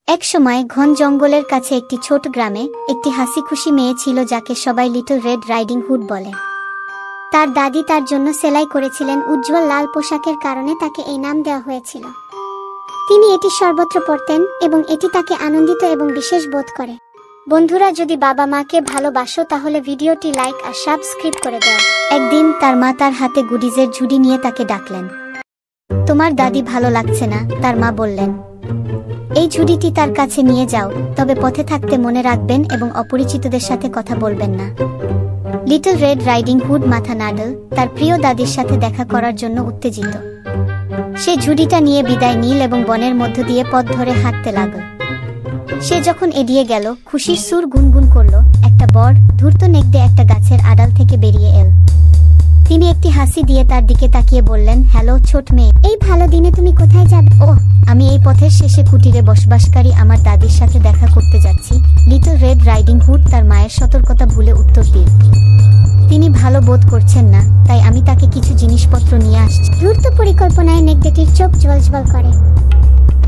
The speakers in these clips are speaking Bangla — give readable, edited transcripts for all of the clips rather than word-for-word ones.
এক সময় ঘন জঙ্গলের কাছে একটি ছোট গ্রামে একটি হাসিখুশি মেয়ে ছিল যাকে সবাই লিটল রেড রাইডিং হুড বলে। তার দাদি তার জন্য সেলাই করেছিলেন উজ্জ্বল লাল পোশাকের কারণে তাকে এই নাম দেওয়া হয়েছিল। তিনি এটি সর্বত্র পড়তেন এবং এটি তাকে আনন্দিত এবং বিশেষ বোধ করে। বন্ধুরা, যদি বাবা মাকে ভালোবাসো তাহলে ভিডিওটি লাইক আর সাবস্ক্রাইব করে দাও। একদিন তার মা তার হাতে গুডিজের ঝুড়ি নিয়ে তাকে ডাকলেন। তোমার দাদি ভালো লাগছে না, তার মা বললেন। এই ঝুড়িটি তার কাছে নিয়ে যাও, তবে পথে থাকতে মনে রাখবেন এবং অপরিচিতদের সাথে কথা বলবেন না। লিটল রেড রাইডিং হুড মাথা নাড়ল, তার প্রিয় দাদির সাথে দেখা করার জন্য উত্তেজিত। সে ঝুড়িটা নিয়ে বিদায় নিল এবং বনের মধ্য দিয়ে পথ ধরে হাঁটতে লাগল। সে যখন এগিয়ে গেল, খুশির সুর গুনগুন করল। একটা বড় ধূর্ত নেকড়ে একটা গাছের আড়াল থেকে বেরিয়ে এল। তিনি একটি হাসি দিয়ে তার দিকে তাকিয়ে বললেন, হ্যালো ছোট মেয়ে, এই ভালো দিনে তুমি কোথায় যাবে? ওহ, আমি এই পথের শেষে কুটিরে বসবাসকারী আমার দাদির সাথে দেখা করতে যাচ্ছি। লিটল রেড রাইডিং হুড তার মায়ের সতর্কতা ভুলে উত্তর দিল। তিনি ভালো বোধ করছেন না, তাই আমি তাকে কিছু জিনিসপত্র নিয়ে আসছি। ধূর্ত পরিকল্পনায় নেকড়েটির চোখ জ্বলজ্বল করে।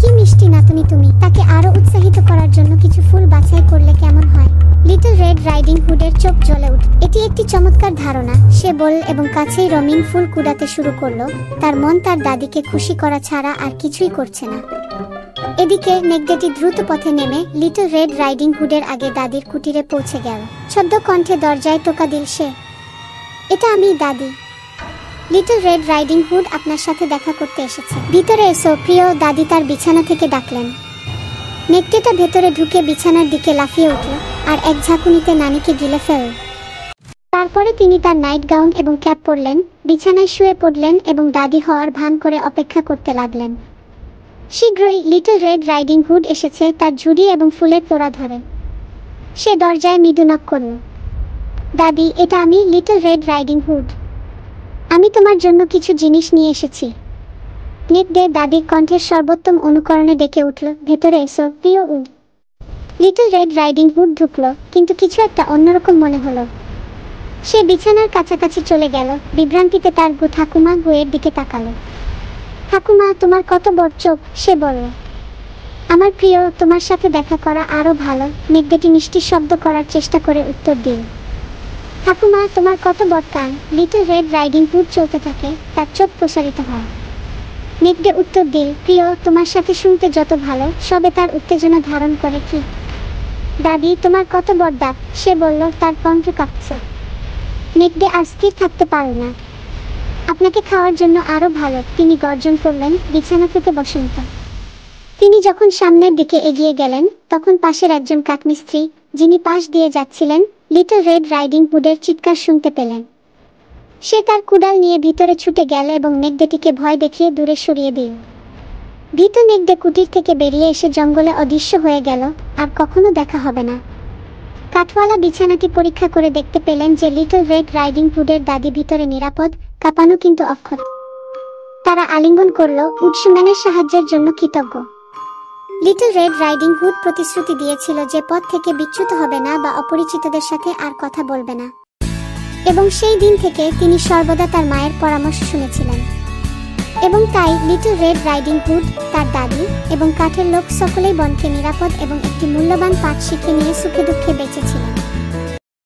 কি মিষ্টি নাতনি তুমি! তাকে আরো উৎসাহিত করার জন্য কিছু ফুল বাছাই করলে কেমন হয়? লিটল রেড রাইডিং হুডের চোখ জ্বলে উঠল। এটি একটি চমৎকার ধারণা, সে বলল এবং কাছেই রঙিন ফুল কুড়াতে শুরু করলো। তার মন তার দাদিকে খুশি করা ছাড়া আর কিছুই করছে না। এদিকে নেকড়েটি দ্রুত পথে নেমে লিটল রেড রাইডিং হুডের আগে দাদির কুটিরে পৌঁছে গেল। ছদ্ম কণ্ঠে দরজায় টোকা দিল সে। এটা আমি, দাদি। লিটল রেড রাইডিং হুড আপনার সাথে দেখা করতে এসেছে। ভিতরে এসো প্রিয়, দাদি তার বিছানা থেকে ডাকলেন। নেকড়েটা ভেতরে ঢুকে বিছানার দিকে লাফিয়ে উঠল আর এক ঝাঁকুনিতে নানিকে গিলে ফেলল। তারপরে তিনি তার নাইট গাউন এবং ক্যাপ পরলেন, বিছানায় শুয়ে পড়লেন এবং দাদি হওয়ার ভান করে অপেক্ষা করতে লাগলেন। শীঘ্রই লিটল রেড রাইডিং হুড এসেছে, তার ঝুড়ি এবং ফুলের তোড়া ধরে। সে দরজায় মৃদু নক করল। দাদি, এটা আমি, লিটল রেড রাইডিং হুড। আমি তোমার জন্য কিছু জিনিস নিয়ে এসেছি। নেকড়ে দাদির কণ্ঠের সর্বোত্তম অনুকরণে ডেকে উঠল, ভেতরে এসো প্রিয়। লিটল রেড রাইডিং হুড ঢুকল, কিন্তু কিছু একটা অন্যরকম মনে হলো। সে বিছানার কাছাকাছি চলে গেল, বিভ্রান্তিতে তার ঠাকুমা গুয়ের দিকে তাকালো। ঠাকুমা, তোমার কত বড় চোখ, সে বলল। আমার প্রিয়, তোমার সাথে দেখা করা আরো ভালো, নেকড়েটি মিষ্টি শব্দ করার চেষ্টা করে উত্তর দিল। ঠাকুমা, তোমার কত বড় কান। লিটল রেড রাইডিং হুড চলতে থাকে, তার চোখ প্রসারিত হয়। নেকড়ে উত্তর দিল, প্রিয়, তোমার সাথে শুনতে যত ভালো, সবে তার উত্তেজনা ধারণ করে কি। দাদি, তোমার কত বড় দাঁত, সে বলল, তার কণ্ঠ কাঁপছে। নেকড়ে আর স্থির থাকতে পারল না। আপনাকে খাওয়ার জন্য আরো ভালো, তিনি গর্জন করলেন, বিছানা থেকে বসন্ত। তিনি যখন সামনের দিকে এগিয়ে গেলেন, তখন পাশের একজন কাঠমিস্ত্রি, যিনি পাশ দিয়ে যাচ্ছিলেন, লিটল রেড রাইডিং হুডের চিৎকার শুনতে পেলেন। সে তার কুড়াল নিয়ে ভিতরে ছুটে গেল এবং নেকড়েটিকে ভয় দেখিয়ে দূরে সরিয়ে দিল। ভীত নেকড়ে কুটির থেকে বেরিয়ে এসে জঙ্গলে অদৃশ্য হয়ে গেল, আর কখনো দেখা হবে না। কাঠওয়ালা বিছানাটি পরীক্ষা করে দেখতে পেলেন যে লিটল রেড রাইডিং হুডের দাদি ভিতরে নিরাপদ, কাঁপানো কিন্তু অক্ষত। তারা আলিঙ্গন করল, উডসম্যানের সাহায্যের জন্য কৃতজ্ঞ। লিটল রেড রাইডিং হুড প্রতিশ্রুতি দিয়েছিল যে পথ থেকে বিচ্যুত হবে না বা অপরিচিতদের সাথে আর কথা বলবে না, এবং সেই দিন থেকে তিনি সর্বদা তার মায়ের পরামর্শ শুনেছিলেন। এবং তাই লিটল রেড রাইডিং হুড, তার দাদি এবং কাঠের লোক সকলেই বনকে নিরাপদ এবং একটি মূল্যবান পাঠ শিখে নিয়ে সুখে দুঃখে বেঁচেছিলেন।